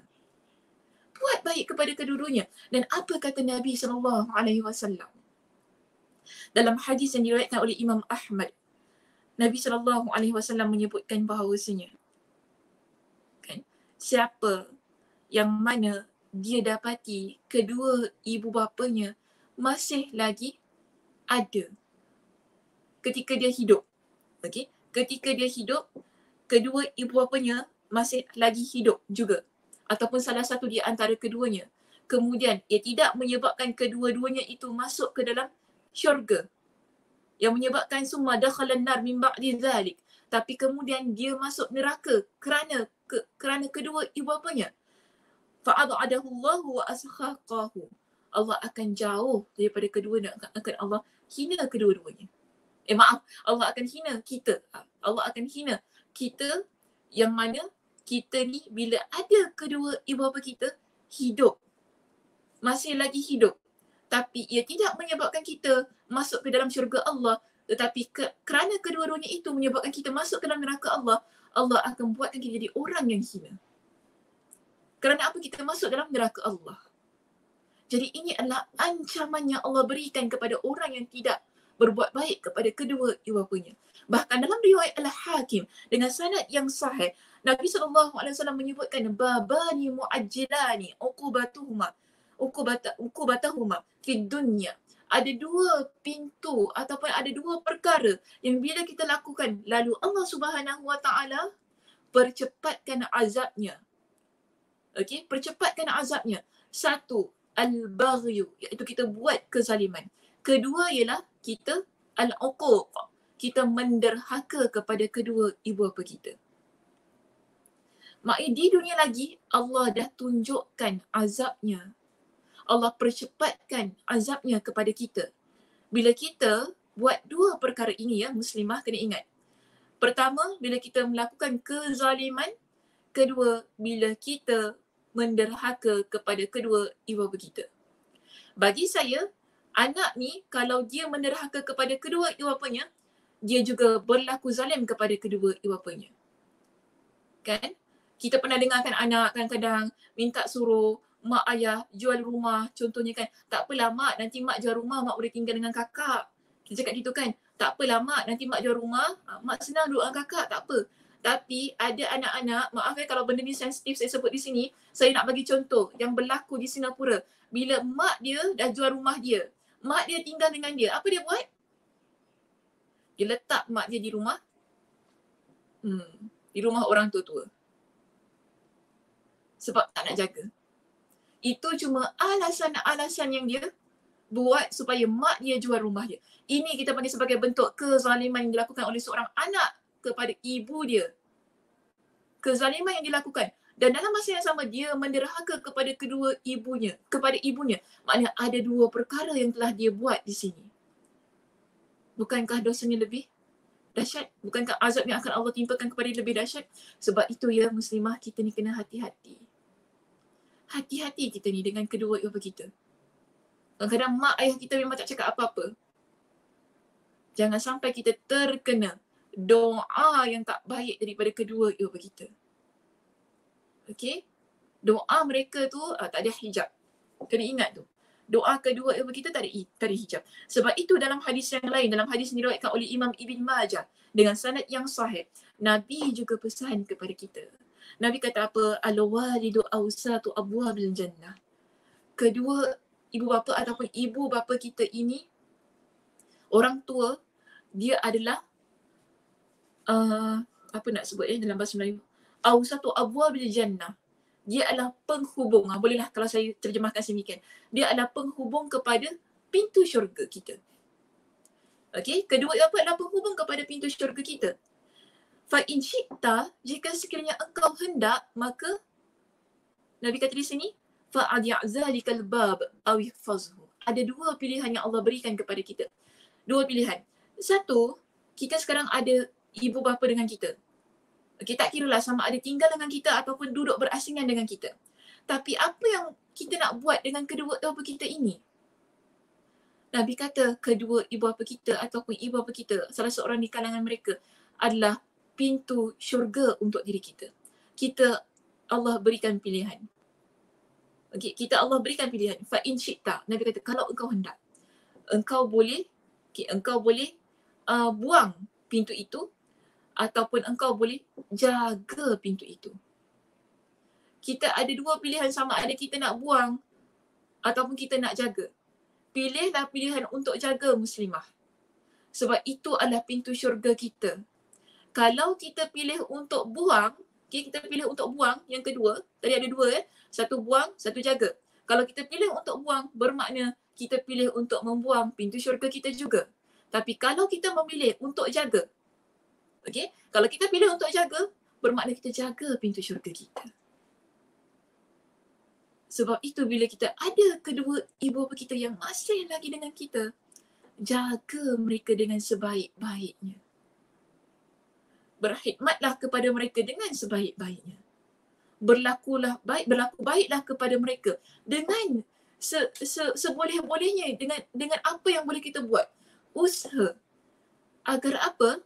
Buat baik kepada kedua-duanya. Dan apa kata Nabi SAW? Dalam hadis yang diriwayatkan oleh Imam Ahmad, Nabi SAW menyebutkan bahawasanya, kan, siapa yang mana dia dapati kedua ibu bapanya masih lagi ada ketika dia hidup. Okey, ketika dia hidup, kedua ibu bapanya masih lagi hidup juga ataupun salah satu di antara keduanya. Kemudian ia tidak menyebabkan kedua-duanya itu masuk ke dalam syurga, yang menyebabkan summa dakhalan nar min ba'di dzalik, tapi kemudian dia masuk neraka kerana kedua ibu bapanya. fa'adadahu Allah wa askhaqahu. Allah akan jauh daripada kedua dan akan Allah hina kedua-duanya. Maaf, Allah akan hina kita. Allah akan hina kita yang mana kita ni bila ada kedua ibu bapa kita hidup, masih lagi hidup, tapi ia tidak menyebabkan kita masuk ke dalam syurga Allah, tetapi kerana kedua-duanya itu menyebabkan kita masuk ke dalam neraka Allah, Allah akan buatkan kita jadi orang yang hina. Kerana apa kita masuk dalam neraka Allah? Jadi ini adalah ancaman yang Allah berikan kepada orang yang tidak berbuat baik kepada kedua ibu bapanya. Bahkan dalam riwayat Al-Hakim dengan sanad yang sahih, Nabi SAW menyebutkan babani mu'ajjilani uqubatahuma fid dunya. Ada dua pintu ataupun ada dua perkara yang bila kita lakukan lalu Allah Subhanahu Wa Taala percepatkan azabnya. Okey, percepatkan azabnya. Satu, al-baghyu, iaitu kita buat kezaliman. Kedua ialah kita al-uquq, kita menderhaka kepada kedua ibu bapa kita. Maknanya di dunia lagi Allah dah tunjukkan azabnya. Allah percepatkan azabnya kepada kita. Bila kita buat dua perkara ini ya, muslimah kena ingat. Pertama, bila kita melakukan kezaliman. Kedua, bila kita menderhaka kepada kedua ibu bapa kita. Bagi saya, anak ni kalau dia menderhaka kepada kedua ibu bapanya, dia juga berlaku zalim kepada kedua ibu bapanya. Kan? Kita pernah dengarkan anak kadang-kadang minta suruh mak ayah jual rumah. Contohnya kan, tak apalah mak, nanti mak jual rumah, mak boleh tinggal dengan kakak. Kita cakap gitu kan, tak apalah mak, nanti mak jual rumah, mak senang duduk dengan kakak, tak apa. Tapi ada anak-anak, maaf kalau benda ni sensitif saya sebut di sini, saya nak bagi contoh yang berlaku di Singapura. Bila mak dia dah jual rumah dia, mak dia tinggal dengan dia, apa dia buat? Dia letak mak dia di rumah, di rumah orang tua-tua. Sebab tak nak jaga. Itu cuma alasan-alasan yang dia buat supaya mak dia jual rumah dia. Ini kita panggil sebagai bentuk kezaliman yang dilakukan oleh seorang anak kepada ibu dia. Kezaliman yang dilakukan. Dan dalam masa yang sama dia menderhaka kepada kedua ibunya, kepada ibunya. Maknanya ada dua perkara yang telah dia buat di sini. Bukankah dosanya lebih dahsyat? Bukankah azab yang akan Allah timpakan kepada dia lebih dahsyat? Sebab itu ya muslimah, kita ni kena hati-hati. Hati-hati kita ni dengan kedua ibu bapa kita. Kadang-kadang mak ayah kita memang tak cakap apa-apa. Jangan sampai kita terkena doa yang tak baik daripada kedua ibu bapa kita. Okey? Doa mereka tu tak ada hijab. Kena ingat tu. Doa kedua ibu kita tak ada hijab. Sebab itu dalam hadis yang lain, dalam hadis yang diriwayatkan oleh Imam Ibn Majah dengan sanad yang sahih, Nabi juga pesan kepada kita. Nabi kata apa? Al-walidu awsatu abwabil jannah. Kedua ibu bapa ataupun ibu bapa kita ini, orang tua, dia adalah apa nak sebut dalam bahasa Melayu? Awsatu abwabil jannah. Dia adalah penghubung. Bolehlah kalau saya terjemahkan sedemikian. Dia adalah penghubung kepada pintu syurga kita. Okey, kedua ibu bapa adalah penghubung kepada pintu syurga kita. Fa in syi'ta, jika sekiranya engkau hendak, maka Nabi kata di sini, fa ad'zalikal bab aw ihfazhu. Ada dua pilihan yang Allah berikan kepada kita. Dua pilihan. Satu, kita sekarang ada ibu bapa dengan kita. Okey, tak kiralah sama ada tinggal dengan kita ataupun duduk berasingan dengan kita. Tapi apa yang kita nak buat dengan kedua ibu bapa kita ini? Nabi kata kedua ibu bapa kita ataupun ibu bapa kita, salah seorang di kalangan mereka adalah pintu syurga untuk diri kita. Allah berikan pilihan. Okey, Allah berikan pilihan. Fa in syi'ta. Nabi kata kalau engkau hendak, engkau boleh buang pintu itu ataupun engkau boleh jaga pintu itu. Kita ada dua pilihan, sama ada kita nak buang ataupun kita nak jaga. Pilihlah pilihan untuk jaga muslimah. Sebab itu adalah pintu syurga kita. Kalau kita pilih untuk buang, kita pilih untuk buang yang kedua, tadi ada dua satu buang, satu jaga. Kalau kita pilih untuk buang, bermakna kita pilih untuk membuang pintu syurga kita juga. Tapi kalau kita memilih untuk jaga, okey, kalau kita pilih untuk jaga, bermakna kita jaga pintu syurga kita. Sebab itu bila kita ada kedua ibu bapa kita yang masih lagi dengan kita, jaga mereka dengan sebaik-baiknya. Berkhidmatlah kepada mereka dengan sebaik-baiknya. Berlaku baiklah kepada mereka dengan seboleh-bolehnya, dengan apa yang boleh kita buat. Usaha agar apa?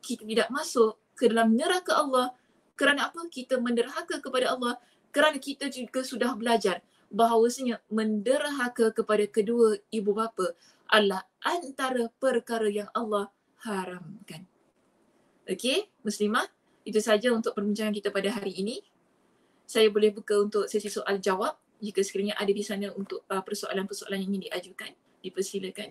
Kita tidak masuk ke dalam neraka Allah. Kerana apa? Kita menderhaka kepada Allah. Kerana kita juga sudah belajar bahawasanya menderhaka kepada kedua ibu bapa adalah antara perkara yang Allah haramkan. Okey, Muslimah, itu saja untuk perbincangan kita pada hari ini. Saya boleh buka untuk sesi soal jawab jika sekiranya ada di sana untuk persoalan-persoalan yang ingin diajukan. Dipersilakan.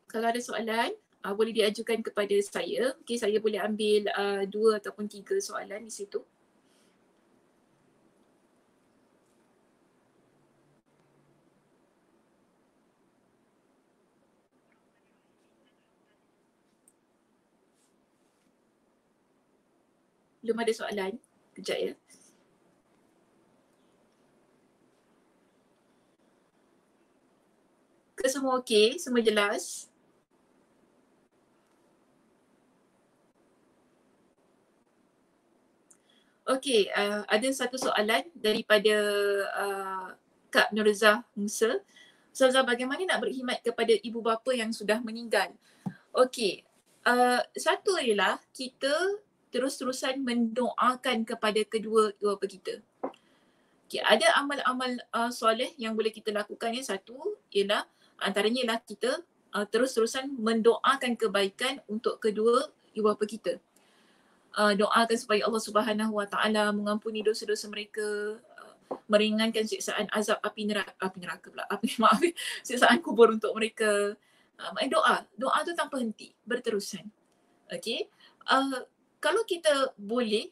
Kalau ada soalan, boleh diajukan kepada saya. Okay, saya boleh ambil 2 ataupun 3 soalan di situ. Belum ada soalan? Kejap ya. Ke semua okey? Semua jelas? Okey, ada satu soalan daripada Kak Nurzah Musa. Ustazah, bagaimana nak berkhidmat kepada ibu bapa yang sudah meninggal? Okey, satu ialah kita terus-terusan mendoakan kepada kedua ibu bapa kita. Okay, ada amal-amal soleh yang boleh kita lakukan. Yang satu ialah antaranya ialah kita terus-terusan mendoakan kebaikan untuk kedua ibu bapa kita. Doakan supaya Allah Subhanahu Wa Taala mengampuni dosa-dosa mereka, meringankan siksaan azab api neraka pula, siksaan kubur untuk mereka. Doa tu tanpa henti, berterusan. Okey. Kalau kita boleh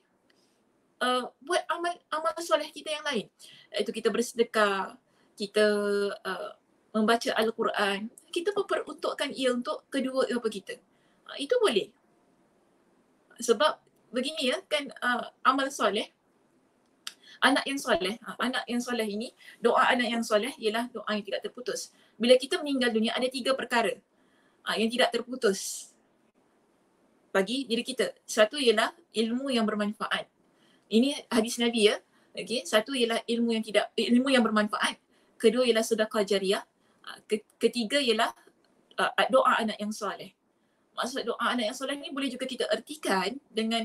buat amal soleh kita yang lain, iaitu kita bersedekah, kita membaca Al-Quran, kita memperuntukkan ia untuk kedua ibu bapa kita. Itu boleh. Sebab begini ya kan, amal soleh, anak yang soleh ini, doa anak yang soleh ialah doa yang tidak terputus. Bila kita meninggal dunia, ada 3 perkara yang tidak terputus bagi diri kita. Satu ialah ilmu yang bermanfaat. Ini hadis Nabi ya. Okey, satu ialah ilmu yang bermanfaat. Kedua ialah sedekah jariah. Ketiga ialah doa anak yang soleh. Maksud doa anak yang soleh ni boleh juga kita ertikan dengan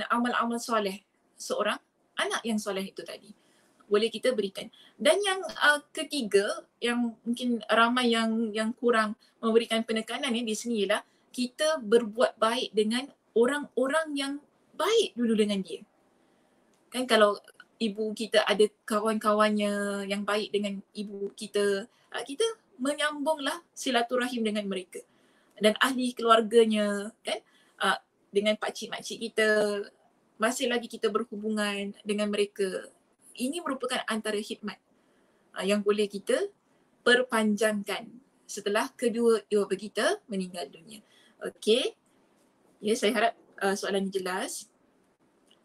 amal-amal soleh seorang anak yang soleh itu tadi. Boleh kita berikan. Dan yang ketiga, yang mungkin ramai yang kurang memberikan penekanan di sini ialah kita berbuat baik dengan orang-orang yang baik dulu dengan dia. Kan kalau ibu kita ada kawan-kawannya yang baik dengan ibu kita, kita menyambunglah silaturahim dengan mereka. Dan ahli keluarganya, kan, dengan pakcik-makcik kita, masih lagi kita berhubungan dengan mereka. Ini merupakan antara khidmat yang boleh kita perpanjangkan setelah kedua ibu bapa kita meninggal dunia. Okey. Ya, saya harap soalan ini jelas.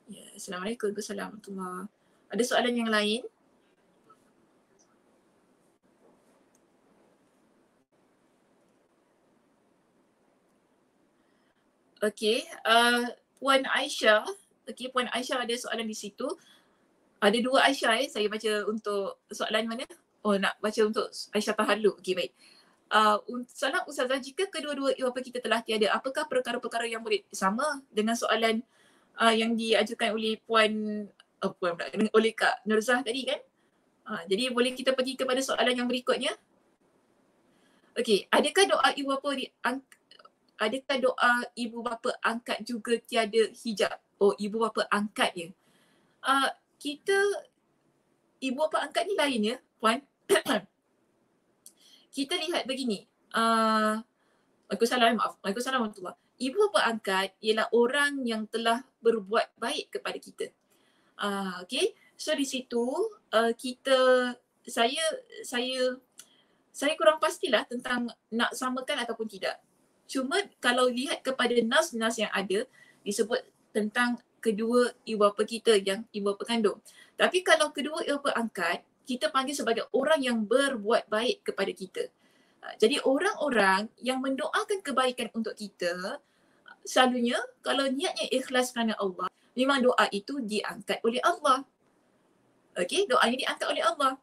Ya, Assalamualaikum warahmatullahi. Ada soalan yang lain? Okey, Puan Aisyah. Okey, Puan Aisyah ada soalan di situ. Ada 2 Aisyah saya baca untuk soalan mana? Oh, nak baca untuk Aisyah Tahalluq. Okey, baik. Soalan Ustazah, jika kedua-dua ibu bapa kita telah tiada, apakah perkara-perkara yang boleh sama dengan soalan yang diajukan oleh oleh Kak Nurzah tadi kan? Jadi boleh kita pergi kepada soalan yang berikutnya. Okey, adakah doa ibu bapa angkat juga tiada hijab? Oh, ibu bapa angkat ya. Kita ibu bapa angkat ni lain ya, Puan. Kita lihat begini, Waalaikumsalam warahmatullahi. Ibu bapa angkat ialah orang yang telah berbuat baik kepada kita. Okay. So di situ kita, saya saya saya kurang pastilah tentang nak samakan ataupun tidak. Cuma kalau lihat kepada nas-nas yang ada, disebut tentang kedua ibu bapa kita yang ibu bapa kandung. Tapi kalau kedua ibu bapa angkat, kita panggil sebagai orang yang berbuat baik kepada kita. Jadi orang-orang yang mendoakan kebaikan untuk kita, selalunya kalau niatnya ikhlas kerana Allah, memang doa itu diangkat oleh Allah. Okey, doanya diangkat oleh Allah.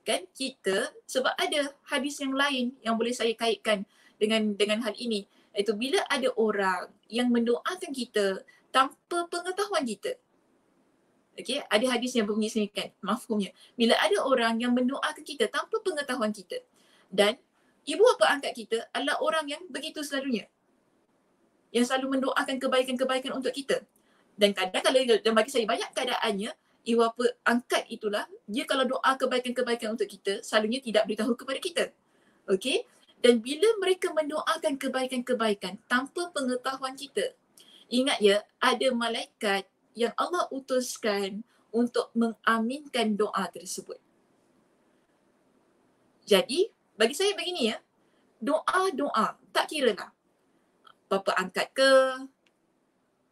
Kan kita, sebab ada hadis yang lain yang boleh saya kaitkan dengan hal ini, iaitu bila ada orang yang mendoakan kita tanpa pengetahuan kita. Okey, ada hadis yang berbunyi semikian, mafhumnya. Bila ada orang yang mendoakan kita tanpa pengetahuan kita, dan ibu bapa angkat kita adalah orang yang begitu selalunya, yang selalu mendoakan kebaikan-kebaikan untuk kita. Dan kadang kalau, dan bagi saya banyak keadaannya, ibu bapa angkat itulah, dia kalau doa kebaikan-kebaikan untuk kita, selalunya tidak beritahu kepada kita. Okey? Dan bila mereka mendoakan kebaikan-kebaikan tanpa pengetahuan kita, ingat ya, ada malaikat yang Allah utuskan untuk mengaminkan doa tersebut. Jadi, bagi saya begini ya, doa-doa, tak kira lah bapa angkat ke,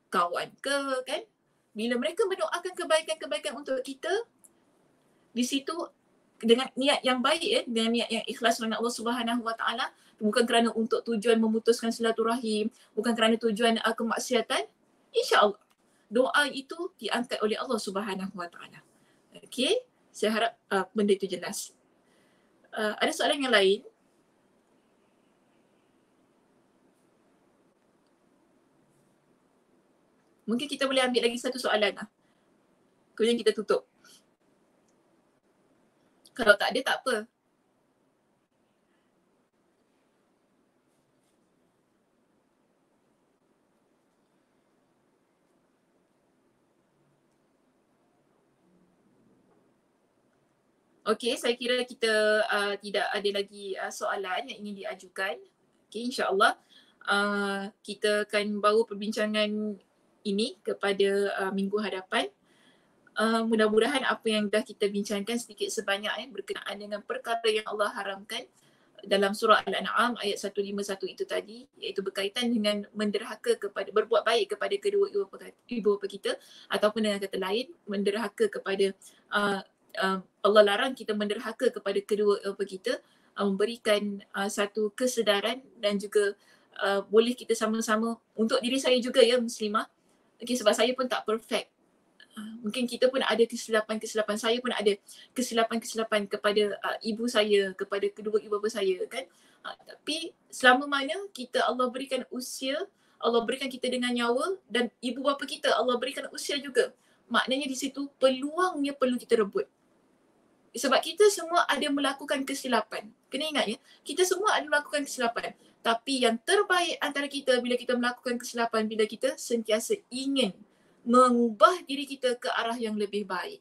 kawan ke, kan? Bila mereka mendoakan kebaikan-kebaikan untuk kita, di situ dengan niat yang baik ya, dengan niat yang ikhlas kerana Allah Subhanahu Wa Taala, bukan kerana untuk tujuan memutuskan silaturahim, bukan kerana tujuan kemaksiatan, insya-Allah doa itu diangkat oleh Allah Subhanahu Wa Taala. Okey, saya harap benda itu jelas. Ada soalan yang lain? Mungkin kita boleh ambil lagi satu soalan lah. Kemudian kita tutup. Kalau tak ada, tak apa. Okey, saya kira kita tidak ada lagi soalan yang ingin diajukan. Okey, insya-Allah kita akan bawa perbincangan ini kepada minggu hadapan. Mudah-mudahan apa yang dah kita bincangkan sedikit sebanyak berkenaan dengan perkara yang Allah haramkan dalam surah Al-An'am ayat 151 itu tadi, iaitu berkaitan dengan menderhaka kepada, berbuat baik kepada kedua ibu bapa kita, ataupun dengan kata lain menderhaka kepada Allah larang kita menderhaka kepada kedua ibu bapa kita, memberikan satu kesedaran dan juga boleh kita sama-sama, untuk diri saya juga ya muslimah, okay, sebab saya pun tak perfect. Mungkin kita pun ada kesilapan-kesilapan, saya pun ada kesilapan-kesilapan kepada ibu saya, kepada kedua ibu bapa saya kan. Tapi selama mana kita Allah berikan usia, Allah berikan kita dengan nyawa, dan ibu bapa kita Allah berikan usia juga, maknanya di situ peluangnya perlu kita rebut. Sebab kita semua ada melakukan kesilapan. Kena ingat ya, kita semua ada melakukan kesilapan. Tapi yang terbaik antara kita bila kita melakukan kesilapan, bila kita sentiasa ingin mengubah diri kita ke arah yang lebih baik.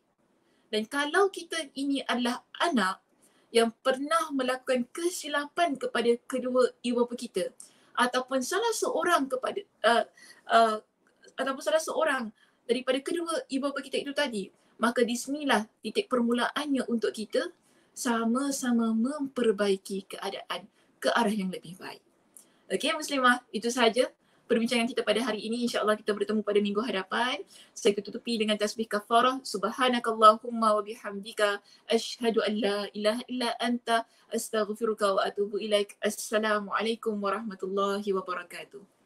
Dan kalau kita ini adalah anak yang pernah melakukan kesilapan kepada kedua ibu bapa kita, ataupun salah seorang ataupun salah seorang daripada kedua ibu bapa kita itu tadi, maka di sinilah titik permulaannya untuk kita sama-sama memperbaiki keadaan ke arah yang lebih baik. Okey muslimah, itu sahaja perbincangan kita pada hari ini. InsyaAllah kita bertemu pada minggu hadapan. Saya tutupi dengan tasbih kafarah. Subhanakallahumma wa bihamdika asyhadu an la ilaha illa anta astaghfiruka wa atubu ilaik. Assalamualaikum warahmatullahi wabarakatuh.